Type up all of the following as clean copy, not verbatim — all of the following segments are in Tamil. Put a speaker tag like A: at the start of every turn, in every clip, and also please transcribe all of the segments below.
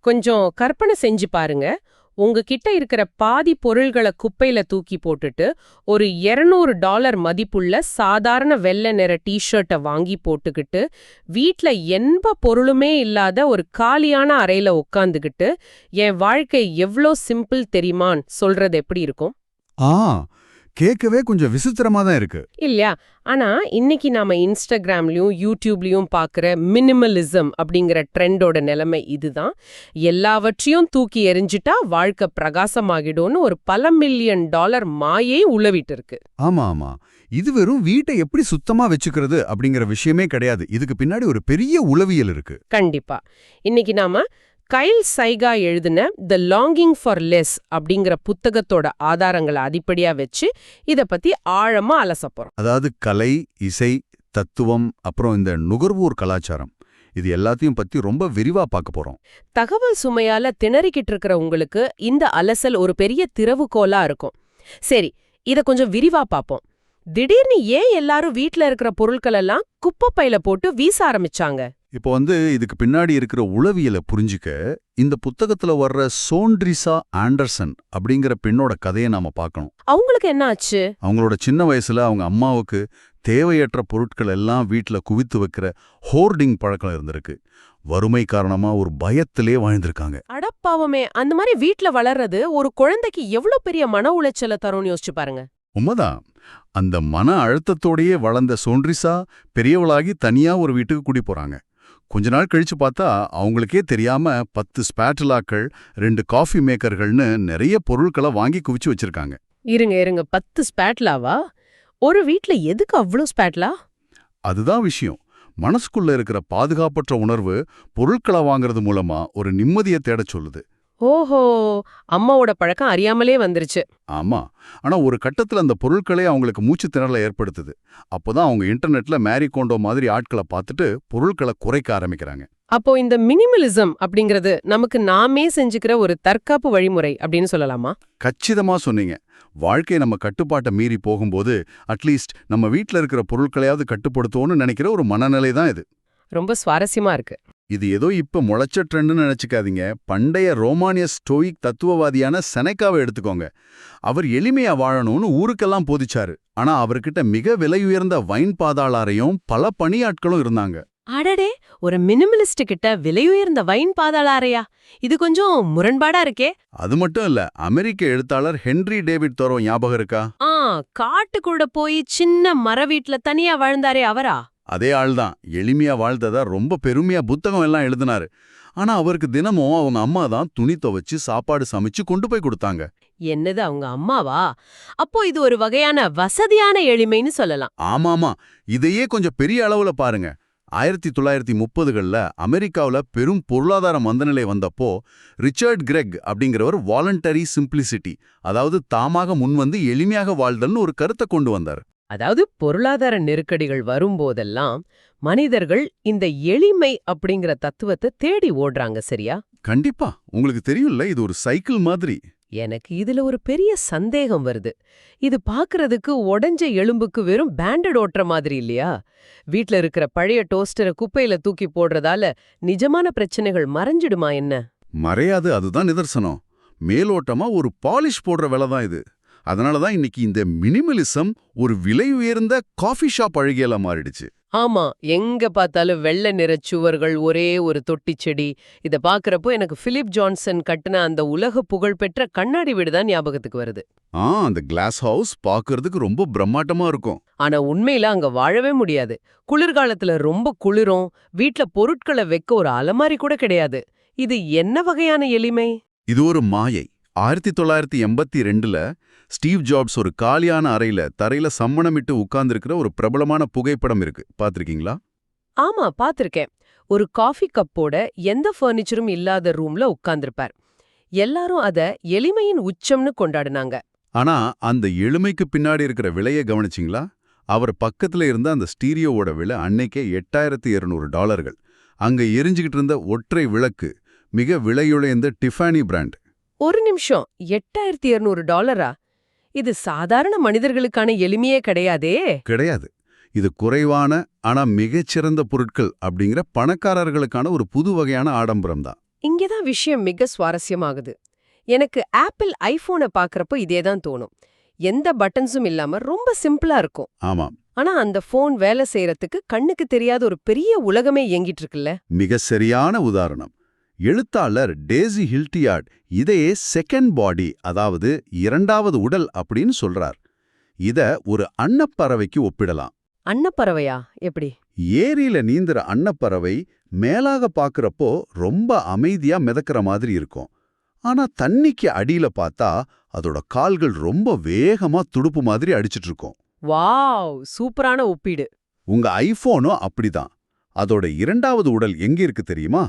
A: கொஞ்சம் கற்பனை செஞ்சு பாருங்க. உங்ககிட்ட இருக்கிற பாதி பொருள்கள குப்பையில தூக்கி போட்டுட்டு, ஒரு $200 மதிப்புள்ள சாதாரண வெள்ளை நிற டி-ஷர்ட்ட வாங்கி போட்டுக்கிட்டு, வீட்ல எந்த பொருளுமே இல்லாத ஒரு காலியான அறையில உட்காந்துக்கிட்டு, என் வாழ்க்கை எவ்ளோ சிம்பிள் தெரியுமான்னு சொல்றது எப்படி இருக்கும்?
B: ஆ கேட்கவே கொஞ்சம் விசித்திரமா தான் இருக்கு.
A: இல்லையா? ஆனா இன்னைக்கு நாம இன்ஸ்டாகிராம்லயும் யூடியூப்லயும் பார்க்குற மினிமலிசம் அப்படிங்கிற ட்ரெண்டோட நிலைமை இதுதான். எல்லாவற்றையும் தூக்கி எறிஞ்சிட்டா வாழ்க்கை பிரகாசமாகிடும்னு ஒரு பல மில்லியன் டாலர் மாயை உளவிட்டு இருக்கு.
B: ஆமா ஆமா, இது வெறும் வீட்டை எப்படி சுத்தமா வச்சுக்கிறது அப்படிங்கிற விஷயமே கிடையாது. இதுக்கு பின்னாடி ஒரு பெரிய உளவியல் இருக்கு.
A: கண்டிப்பா. இன்னைக்கு நாம கைல் சைகா எழுதின த லாங்கிங் ஃபார் லெஸ் அப்படிங்கிற புத்தகத்தோட ஆதாரங்களை அடிப்படையா வச்சு இத பத்தி ஆழமா அலசப்போறோம்.
B: அதாவது கலை, இசை, தத்துவம், அப்புறம் இந்த நுகர்வோர் கலாச்சாரம், இது எல்லாத்தையும் பத்தி ரொம்ப விரிவா பார்க்க போறோம்.
A: தகவல் சுமையால திணறிக்கிட்டு இருக்கிற உங்களுக்கு இந்த அலசல் ஒரு பெரிய திறவுகோலா இருக்கும். சரி, இத கொஞ்சம் விரிவா பார்ப்போம். திடீர்னு ஏன் எல்லாரும் வீட்ல இருக்கிற பொருட்கள் எல்லாம் குப்பை பையில போட்டு வீச ஆரம்பிச்சாங்க?
B: இப்போ இதுக்கு பின்னாடி இருக்கிற உளவியலை புரிஞ்சுக்க இந்த புத்தகத்துல வர்ற சோண்ட்ரிசா ஆண்டர்சன் அப்படிங்கிற பெண்ணோட கதையை நாம பார்க்கணும்.
A: அவங்களுக்கு என்ன ஆச்சு?
B: அவங்களோட சின்ன வயசுல அவங்க அம்மாவுக்கு தேவையற்ற பொருட்கள் எல்லாம் வீட்டுல குவித்து வைக்கிற ஹோர்டிங் பழக்கம் இருந்திருக்கு. வறுமை காரணமா ஒரு பயத்திலே வாழ்ந்திருக்காங்க.
A: அடப்பாவமே, அந்த மாதிரி வீட்ல வளர்றது ஒரு குழந்தைக்கு எவ்வளவு பெரிய மன உளைச்சலை தரும்னு யோசிச்சு பாருங்க.
B: உண்மைதான். அந்த மன அழுத்தத்தோடையே வளர்ந்த சோண்ட்ரிசா பெரியவளாகி தனியா ஒரு வீட்டுக்கு குடி போறாங்க. கொஞ்ச நாள் கழிச்சு பார்த்தா அவங்களுக்கே தெரியாம 10 ஸ்பேட்டுலாக்கள், 2 காஃபி மேக்கர்கள்னு நிறைய பொருட்களை வாங்கி குவிச்சு வச்சிருக்காங்க.
A: இருங்க 10 ஸ்பேட்லாவா? ஒரு வீட்ல எதுக்கு அவ்வளோ ஸ்பேட்லா?
B: அதுதான் விஷயம். மனசுக்குள்ள இருக்கிற பாதுகாப்பற்ற உணர்வு பொருட்களை வாங்குறது மூலமா ஒரு நிம்மதியை தேடச் சொல்லுது.
A: ஓஹோ, அம்மாவோட பழக்கம் அறியாமலே வந்துருச்சு.
B: ஆமா. ஆனா ஒரு கட்டத்துல அந்த பொருட்களே அவங்களுக்கு மூச்சு திணறலை ஏற்படுத்துது. அப்போதான் அவங்க இன்டர்நெட்ல மேரி கோண்டோ மாதிரி ஆட்களை பார்த்துட்டு பொருட்களை குறைக்க ஆரம்பிக்கிறாங்க.
A: அப்போ இந்த மினிமலிசம் அப்படிங்கிறது நமக்கு நாமே செஞ்சுக்கிற ஒரு தற்காப்பு வழிமுறை அப்படின்னு சொல்லலாமா?
B: கச்சிதமா சொன்னீங்க. வாழ்க்கை நம்ம கட்டுப்பாட்டை மீறி போகும்போது அட்லீஸ்ட் நம்ம வீட்ல இருக்கிற பொருட்களையாவது கட்டுப்படுத்துவோன்னு நினைக்கிற ஒரு மனநிலை தான் இது.
A: ரொம்ப சுவாரஸ்யமா இருக்கு.
B: இது ஏதோ இப்ப முளைச்ச ட்ரெண்டுன்னு நினைச்சுக்காதீங்க. பண்டைய ரோமானிய ஸ்டோயிக் தத்துவவாதியான செனக்காவை எடுத்துக்கோங்க. அவர் எளிமையா வாழணும்னு ஊருக்கெல்லாம் போதிச்சாரு. ஆனா அவர்கிட்ட மிக விலையுயர்ந்த வைன் பாதாளாரையும் பல பணியாட்களும் இருந்தாங்க.
A: அடடே, ஒரு மினிமலிஸ்ட் கிட்ட விலையுயர்ந்த வைன் பாதாளாரையா? இது கொஞ்சம் முரண்பாடா இருக்கே.
B: அது மட்டும் இல்ல, அமெரிக்க எழுத்தாளர் ஹென்றி டேவிட் தோரோ ஞாபகம் இருக்கா?
A: காட்டுக்குள்ள போய் சின்ன மர வீட்ல தனியா வாழ்ந்தாரே, அவரா?
B: அதே ஆள்தான். எளிமையா வாழ்ந்ததா ரொம்ப பெருமையா புத்தகம் எல்லாம் எழுதினாரு. ஆனா அவருக்கு தினமும் அவங்க அம்மா தான் துணி துவைச்சு சாப்பாடு சமைச்சு கொண்டு போய் கொடுத்தாங்க.
A: என்னது, அவங்க அம்மாவா? அப்போ இது ஒரு வகையான வசதியான எளிமைன்னு சொல்லலாம்.
B: ஆமாமா, இதையே கொஞ்சம் பெரிய அளவுல பாருங்க. 1930கள்ல அமெரிக்காவுல பெரும் பொருளாதார மந்தநிலை வந்தப்போ ரிச்சர்ட் கிரெக் அப்படிங்கிறவர் வாலண்டரி சிம்பிளிசிட்டி, அதாவது தாமாக முன்வந்து எளிமையாக வாழ்தல்னு ஒரு கருத்தை கொண்டு வந்தார்.
A: அதாவது பொருளாதார நெருக்கடிகள் வரும்போதெல்லாம் மனிதர்கள் இந்த எளிமை அப்படிங்கிற தத்துவத்தை தேடி ஓடுறாங்க, சரியா?
B: கண்டிப்பா. உங்களுக்கு தெரியும்ல, இது ஒரு சைக்கிள் மாதிரி.
A: எனக்கு இதுல ஒரு பெரிய சந்தேகம் வருது. இது பாக்குறதுக்கு உடைஞ்ச எலும்புக்கு வெறும் பேண்டட் ஓட்டுற மாதிரி இல்லையா? வீட்ல இருக்கிற பழைய டோஸ்டரை குப்பையில தூக்கி போடுறதால நிஜமான பிரச்சனைகள் மறைஞ்சிடுமா என்ன?
B: மறையாது, அதுதான் நிதர்சனம். மேலோட்டமா ஒரு பாலிஷ் போடுற வேலை தான் இது. அதனாலதான் இன்னைக்கு இந்த மினிமலிசம் ஒரு விலை உயர்ந்த காஃபி ஷாப் அழகியலா மாறிடுச்சு.
A: ஆமா, எங்க பார்த்தாலும் வெள்ளை நிற சுவர்கள், ஒரே ஒரு தொட்டி செடி. இத பாக்குறப்போ எனக்கு பிலிப் ஜான்சன் கட்டின அந்த உலக புகழ்பெற்ற கண்ணாடி வீடு தான் ஞாபகத்துக்கு வருது.
B: அந்த கிளாஸ் ஹவுஸ் பாக்குறதுக்கு ரொம்ப பிரம்மாண்டமா இருக்கும்.
A: ஆனா உண்மையில அங்க வாழவே முடியாது. குளிர்காலத்துல ரொம்ப குளிரும். வீட்ல பொருட்களை வைக்க ஒரு அலமாரி கூட கிடையாது. இது என்ன வகையான எளிமை?
B: இது ஒரு மாயை. 1982ல ஸ்டீவ் ஜாப்ஸ் ஒரு காலியான அறையில தரையில சம்மணமிட்டு உட்கார்ந்திருக்கிற ஒரு பிரபலமான புகைப்படம் இருக்கு. பாத்திருக்கீங்களா?
A: ஆமா, பாத்திருக்கேன். ஒரு காஃபி கப்போட எந்த ஃபர்னிச்சரும் இல்லாத ரூம்ல உட்கார்ந்திருப்பார். எல்லாரும் அத எளிமையின் உச்சம்னு கொண்டாடினாங்க.
B: ஆனா அந்த எளிமைக்கு பின்னாடி இருக்கிற விலையை கவனிச்சிங்களா? அவர் பக்கத்துல இருந்த அந்த ஸ்டீரியோவோட விலை அன்னைக்கே $8200. அங்க எரிஞ்சுகிட்டு இருந்த ஒற்றை விளக்கு மிக விலையுழைந்த டிஃபானி பிராண்ட்.
A: ஒரு நிமிஷம், $8200? இது சாதாரண மனிதர்களுக்கான எளிமையே கிடையாதே.
B: கிடையாது. இது குறைவான ஆனா மிகச்சிறந்த பொருட்கள் அப்படிங்கிற பணக்காரர்களுக்கான ஒரு புது வகையான ஆடம்பரம் தான்.
C: இங்கதான் விஷயம் மிக சுவாரஸ்யமாகுது. எனக்கு ஆப்பிள் ஐபோனை பார்க்கறப்போ இதேதான் தோணும். எந்த பட்டன்ஸும் இல்லாம ரொம்ப சிம்பிளா இருக்கும்.
B: ஆமாம்,
C: ஆனா அந்த போன் வேலை செய்யறதுக்கு கண்ணுக்கு தெரியாத ஒரு பெரிய உலகமே இயங்கிட்டு இருக்குல்ல.
B: மிக சரியான உதாரணம். எழுத்தாளர் டேசி ஹில்டியார்ட் இதையே செகண்ட் பாடி, அதாவது இரண்டாவது உடல் அப்படின்னு சொல்றார். இத ஒரு அன்னப்பறவைக்கு ஒப்பிடலாம்.
C: அன்னப்பறவையா? எப்படி?
B: ஏரியில நீந்துற அன்னப்பறவை மேலாக பார்க்கறப்போ ரொம்ப அமைதியா மிதக்கிற மாதிரி இருக்கும். ஆனா தண்ணிக்கு அடியில பார்த்தா அதோட கால்கள் ரொம்ப வேகமா துடுப்பு மாதிரி அடிச்சிட்டு இருக்கும்.
C: வாவ், சூப்பரான ஒப்பீடு.
B: உங்க ஐபோனும் அப்படிதான். அதோட இரண்டாவது உடல் எங்க இருக்கு தெரியுமா?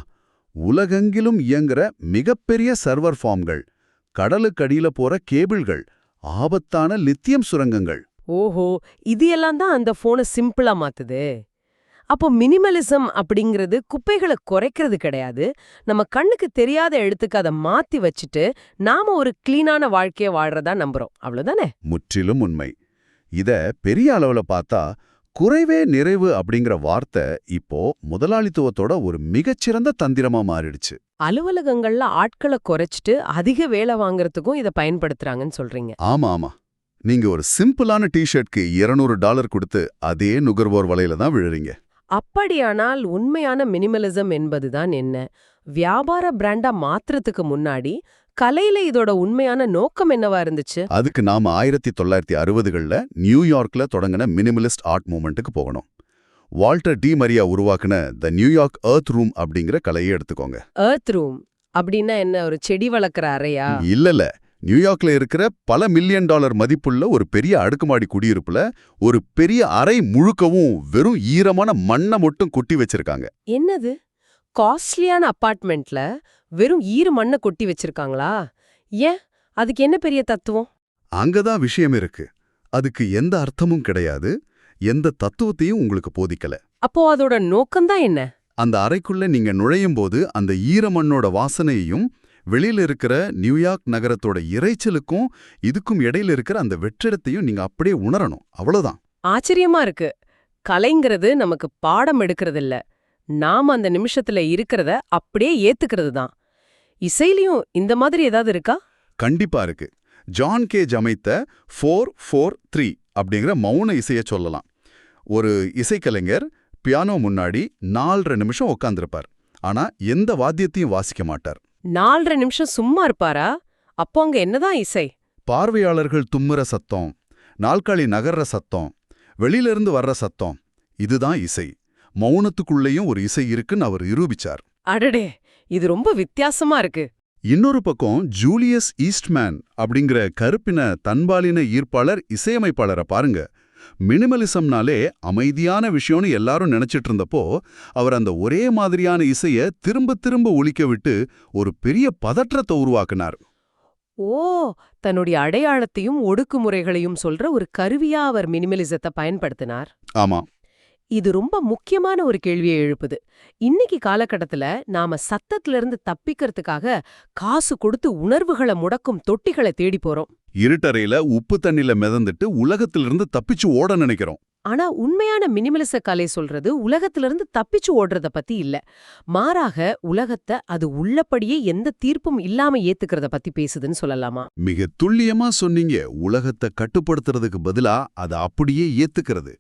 B: உலகெங்கிலும் இயங்குற மிகப்பெரிய சர்வர் ஃபார்ம்கள், கடலுக்கடியில போற கேபிள்கள், ஆபத்தான லித்தியம் சுரங்கங்கள்.
C: ஓஹோ, இது எல்லாம் தான் அந்த போனை சிம்பிளா மாத்துது. அப்போ மினிமலிசம் அப்படிங்கிறது குப்பைகளை குறைக்கிறது கிடையாது. நம்ம கண்ணுக்கு தெரியாத எழுத்துக்கு அதை மாத்தி வச்சுட்டு நாம ஒரு கிளீனான வாழ்க்கைய வாழ்றதா நம்புறோம். அவ்வளவுதானே?
B: முற்றிலும் உண்மை. இத பெரிய அளவுல பார்த்தா குறைவே நிறைவு அப்படிங்கிற வார்த்தை இப்போ முதலாளித்துவத்தோட ஒரு மிகச்சிறந்த தந்திரமா மாறிடுச்சு.
C: அலுவலகங்கள்ல ஆட்களை குறைச்சிட்டு அதிக வேலை வாங்குறதுக்கும் இதை பயன்படுத்துறாங்கன்னு சொல்றீங்க.
B: ஆமா ஆமா. நீங்க ஒரு சிம்பிளான டிஷர்ட்க்கு $200 கொடுத்து அதே நுகர்வோர் வலையில தான் விழுறீங்க.
C: அப்படியானால் உண்மையான மினிமலிசம் என்பதுதான் என்ன? வியாபார பிராண்டா மாத்துறதுக்கு முன்னாடி கலையில இதோட உண்மையான நோக்கம் என்னவா இருந்துச்சு?
B: அதுக்கு நாம 1960கள்ல நியூயார்க்ல தொடங்கின மினிமலிஸ்ட் ஆர்ட் மூவ்மெண்ட்டுக்கு போகணும். வால்டர் டி மரியா உருவாக்குன த நியூயார்க் எர்த் ரூம் அப்படிங்கிற கலையை எடுத்துக்கோங்க.
C: எர்த் ரூம் அப்படின்னா என்ன? ஒரு செடி வளர்க்குற அறையா?
B: இல்ல, நியூயார்க்ல இருக்கிற பல $1 மில்லியன் மதிப்புள்ள ஒரு பெரிய அடுக்குமாடி குடியிருப்புல ஒரு பெரிய அறை முழுக்கவும் வெறும் ஈரமான மண்ணை மட்டும் கொட்டி வச்சிருக்காங்க.
C: என்னது, காஸ்ட்லியான அபார்ட்மெண்ட்ல வெறும் ஈர மண்ணை கொட்டி வச்சிருக்காங்களா? ஏன்? அதுக்கு என்ன பெரிய தத்துவம்?
B: அங்கதான் விஷயம் இருக்கு. அதுக்கு எந்த அர்த்தமும் கிடையாது, எந்த தத்துவத்தையும் உங்களுக்கு போதிக்கல.
C: அப்போ அதோட நோக்கம்தான் என்ன?
B: அந்த அறைக்குள்ள நீங்க நுழையும் போது அந்த ஈரமண்ணோட வாசனையையும் வெளியில இருக்கிற நியூயார்க் நகரத்தோட இரைச்சலுக்கும் இதுக்கும் இடையில இருக்கிற அந்த வெற்றிடத்தையும் நீங்க அப்படியே உணரணும். அவ்வளவுதான்.
C: ஆச்சரியமா இருக்கு. கலைங்கிறது நமக்கு பாடம் எடுக்கிறது இல்ல, நாம அந்த நிமிஷத்துல இருக்கிறத அப்படியே ஏத்துக்கிறது தான். இசையிலையும் இந்த மாதிரி ஏதாவது இருக்கா?
B: கண்டிப்பா இருக்கு. ஜான் கேஜ் அமைத்த 4-4-3 அப்படிங்கிற மௌன இசைய சொல்லலாம். ஒரு இசைக்கலைஞர் பியானோ முன்னாடி 4.5 நிமிஷம் உட்கார்ந்திருப்பார். ஆனா எந்த வாத்தியத்தையும் வாசிக்க மாட்டார்.
C: 4.5 நிமிஷம் சும்மா இருப்பாரா? அப்போ அங்க என்னதான் இசை?
B: பார்வையாளர்கள் தும்முற சத்தம், நாற்காலி நகர்ற சத்தம், வெளியிலிருந்து வர்ற சத்தம், இதுதான் இசை. மௌனத்துக்குள்ளேயும் ஒரு இசை இருக்குன்னு அவர் நிரூபிச்சார்.
C: அடடே, இது ரொம்ப வித்தியாசமா இருக்கு.
B: இன்னொரு பக்கம் ஜூலியஸ் ஈஸ்ட்மேன் அப்படிங்கிற கருப்பின தன்பாலின ஈர்ப்பாளர் இசையமைப்பாளரை பாருங்க. மினிமலிசம்னாலே அமைதியான விஷயம்னு எல்லாரும் நினைச்சிட்டு இருந்தப்போ அவர் அந்த ஒரே மாதிரியான இசைய திரும்ப திரும்ப ஒலிக்க விட்டு ஒரு பெரிய பதற்றத்தை உருவாக்குனார்.
C: ஓ, தன்னுடைய அடையாளத்தையும் ஒடுக்குமுறைகளையும் சொல்ற ஒரு கருவியா அவர் மினிமலிசத்தை பயன்படுத்தினார்.
B: ஆமா,
C: இது ரொம்ப முக்கியமான ஒரு கேள்வியை எழுப்புது. இன்னைக்கு காலகட்டத்துல நாம சத்தத்திலிருந்து தப்பிக்கிறதுக்காக காசு கொடுத்து உணர்வுகளை முடக்கும் தொட்டிகளை தேடி போறோம்.
B: இருட்டறையில உப்பு தண்ணில மிதந்துட்டு உலகத்திலிருந்து தப்பிச்சு ஓட நினைக்கிறோம்.
C: ஆனா உண்மையான மினிமலிச கலை சொல்றது உலகத்திலிருந்து தப்பிச்சு ஓடுறத பத்தி இல்ல, மாறாக உலகத்தை அது உள்ளபடியே எந்த தீர்ப்பும் இல்லாம ஏத்துக்கிறத பத்தி பேசுதுன்னு சொல்லலாமா?
B: மிக துல்லியமா சொன்னீங்க. உலகத்தை கட்டுப்படுத்துறதுக்கு பதிலா அதை அப்படியே ஏத்துக்கிறது.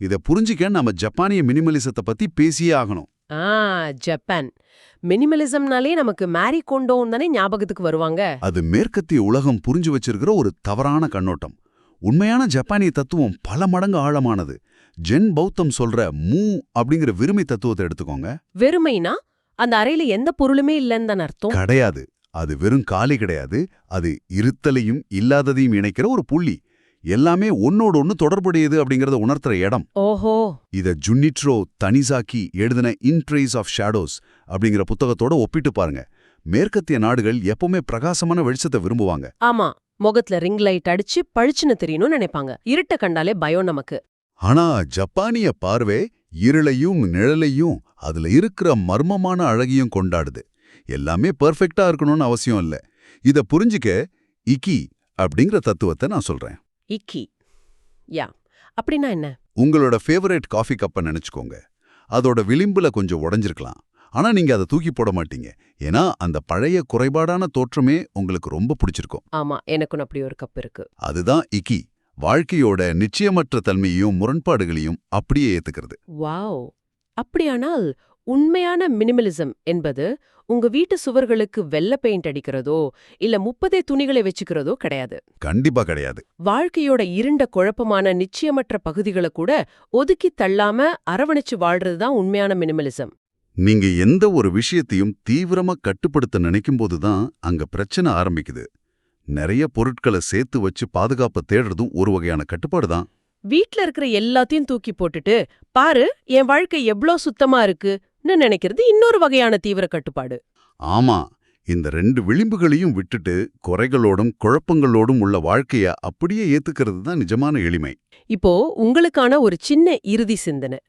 B: இத புரிஞ்சிக்க நம்ம ஜப்பானிய மினிமலிசத்தை பத்தி பேசியே ஆகணும்.
C: ஜப்பான் மினிமலிசம்னாலே நமக்கு மேரி கோண்டோன்னு தானே ஞாபகத்துக்கு வருவாங்க.
B: அது மேற்கத்திய உலகம் புரிஞ்சு வச்சிருக்கிற ஒரு தவறான கண்ணோட்டம். உண்மையான ஜப்பானிய தத்துவம் பல மடங்கு ஆழமானது. ஜென் பௌத்தம் சொல்ற மூ அப்படிங்கிற வெறுமை தத்துவத்தை எடுத்துக்கோங்க.
C: வெறுமைனா அந்த அறையில எந்த பொருளுமே இல்லைன்னு தான் அர்த்தம்
B: கிடையாது. அது வெறும் காலி கிடையாது. அது இருத்தலையும் இல்லாததையும் இணைக்கிற ஒரு புள்ளி. எல்லாமே ஒன்னோடு ஒன்னு தொடர்புடையது அப்படிங்கறத உணர்த்துற இடம்.
C: ஓஹோ.
B: இத ஜுன்னிட்ரோ தனிசாக்கி எழுதின இன் ட்ரேஸ் ஆஃப் ஷேடோஸ் அப்படிங்கிற புத்தகத்தோட ஒப்பிட்டு பாருங்க. மேற்கத்திய நாடுகள் எப்பவுமே பிரகாசமான வெளிச்சத்தை விரும்புவாங்க.
C: ஆமா, முகத்துல ரிங் லைட் அடிச்சு பழிச்சுன்னு தெரியணும்னு நினைப்பாங்க. இருட்ட கண்டாலே பயம் நமக்கு.
B: ஆனா ஜப்பானிய பார்வை இருளையும் நிழலையும் அதுல இருக்கிற மர்மமான அழகையும் கொண்டாடுது. எல்லாமே பெர்ஃபெக்ட்டா இருக்கணும்னு அவசியம் இல்ல. இத புரிஞ்சுக்க இக்கி அப்படிங்கிற தத்துவத்தை நான் சொல்றேன்.
C: இக்கி, யா, அப்படின்னா என்ன?
B: உங்களோட ஃபேவரட் காஃபி கப்பை நினைச்சுக்கோங்க. அதோட விளிம்புல கொஞ்சம் உடைஞ்சிருக்கலாம். ஆனா நீங்க அதை தூக்கி போட மாட்டீங்க. ஏன்னா அந்த பழைய குறைபாடான தோற்றமே உங்களுக்கு ரொம்ப பிடிச்சிருக்கும்.
C: ஆமா, எனக்கும் அப்படி ஒரு கப் இருக்கு.
B: அதுதான் இக்கி. வாழ்க்கையோட நிச்சயமற்ற தன்மையையும் முரண்பாடுகளையும் அப்படியே ஏத்துக்கிறது.
C: வாவ்! அப்படியானால் உண்மையான மினிமலிசம் என்பது உங்க வீட்டு சுவர்களுக்கு வெள்ளை பெயிண்ட் அடிக்கிறதோ இல்ல 30 துணிகளை வச்சுக்கிறதோ கிடையாது.
B: கண்டிப்பா கிடையாது.
C: வாழ்க்கையோட இருண்ட குழப்பமான நிச்சயமற்ற பகுதிகளை கூட ஒதுக்கி தள்ளாம அரவணைச்சு வாழ்றதுதான் உண்மையான மினிமலிசம்.
B: நீங்க எந்த ஒரு விஷயத்தையும் தீவிரமா கட்டுப்படுத்த நினைக்கும்போது தான் அங்க பிரச்சனை ஆரம்பிக்குது. நிறைய பொருட்களை சேர்த்து வச்சு பாதுகாப்ப தேடுறதும் ஒரு வகையான கட்டுப்பாடு தான்.
C: வீட்ல இருக்கிற எல்லாத்தையும் தூக்கி போட்டுட்டு பாரு என் வாழ்க்கை எவ்ளோ சுத்தமா இருக்குன்னு நினைக்கிறது இன்னொரு வகையான தீவிர கட்டுப்பாடு.
B: ஆமா, இந்த 2 விளிம்புகளையும் விட்டுட்டு குறைகளோடும் குழப்பங்களோடும் உள்ள வாழ்க்கைய அப்படியே ஏத்துக்கிறது தான் நிஜமான எளிமை.
C: இப்போ உங்களுக்கான ஒரு சின்ன இறுதி சிந்தனை.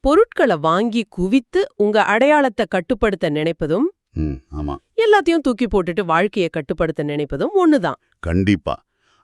C: பொருட்களை வாங்கி குவித்து உங்க அடையாளத்தை கட்டுப்படுத்த நினைப்பதும்
B: ஆமா,
C: எல்லாத்தையும் தூக்கி போட்டுட்டு வாழ்க்கையை கட்டுப்படுத்த நினைப்பதும் ஒண்ணுதான்.
B: கண்டிப்பா.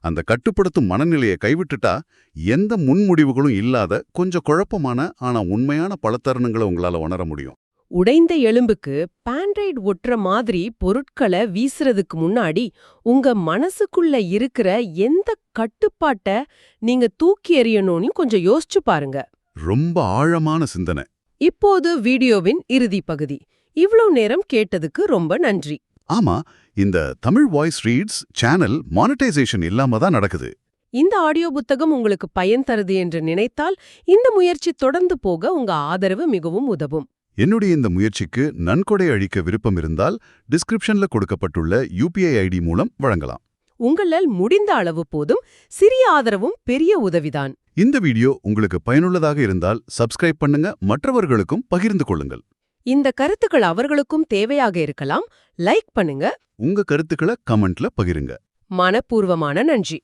B: அந்த கட்டுப்படுத்தும் மனநிலையை கைவிட்டுட்டா எந்த முன்முடிவுகளும் இல்லாத கொஞ்சம் குழப்பமான ஆனா உண்மையான பல தருணங்களை உங்களால உணர முடியும்.
C: உடைந்த எலும்புக்கு பேண்ட்ரைட் ஒட்டுற மாதிரி பொருட்களை வீசுறதுக்கு முன்னாடி உங்க மனசுக்குள்ள இருக்கிற எந்த கட்டுப்பாட்டை நீங்க தூக்கி எறியணும்னு கொஞ்சம் யோசிச்சு பாருங்க.
B: ரொம்ப ஆழமான சிந்தனை.
C: இப்போது வீடியோவின் இறுதி பகுதி. இவ்ளோ நேரம் கேட்டதுக்கு ரொம்ப நன்றி.
B: ஆமா, இந்த Tamil voice reads channel monetisation இல்லாம தான் நடக்குது.
C: இந்த ஆடியோ புத்தகம் உங்களுக்கு பயன் தருது என்று நினைத்தால் இந்த முயற்சி தொடர்ந்து போக உங்க ஆதரவு மிகவும் உதவும்.
B: என்னுடைய இந்த முயற்சிக்கு நன்கொடை அளிக்க விருப்பம் இருந்தால் டிஸ்கிரிப்ஷன்ல கொடுக்கப்பட்டுள்ள UPI ID மூலம் வழங்கலாம்.
C: உங்களால் முடிந்த அளவு போதும். சிறிய ஆதரவும் பெரிய உதவிதான்.
B: இந்த வீடியோ உங்களுக்கு பயனுள்ளதாக இருந்தால் சப்ஸ்கிரைப் பண்ணுங்க, மற்றவர்களுக்கும் பகிர்ந்து கொள்ளுங்கள்.
C: இந்த கருத்துக்கள் அவர்களுக்கும் தேவையாக இருக்கலாம். லைக் பண்ணுங்க.
B: உங்க கருத்துக்களை கமெண்ட்ல பகிருங்க.
C: மனப்பூர்வமான நன்றி.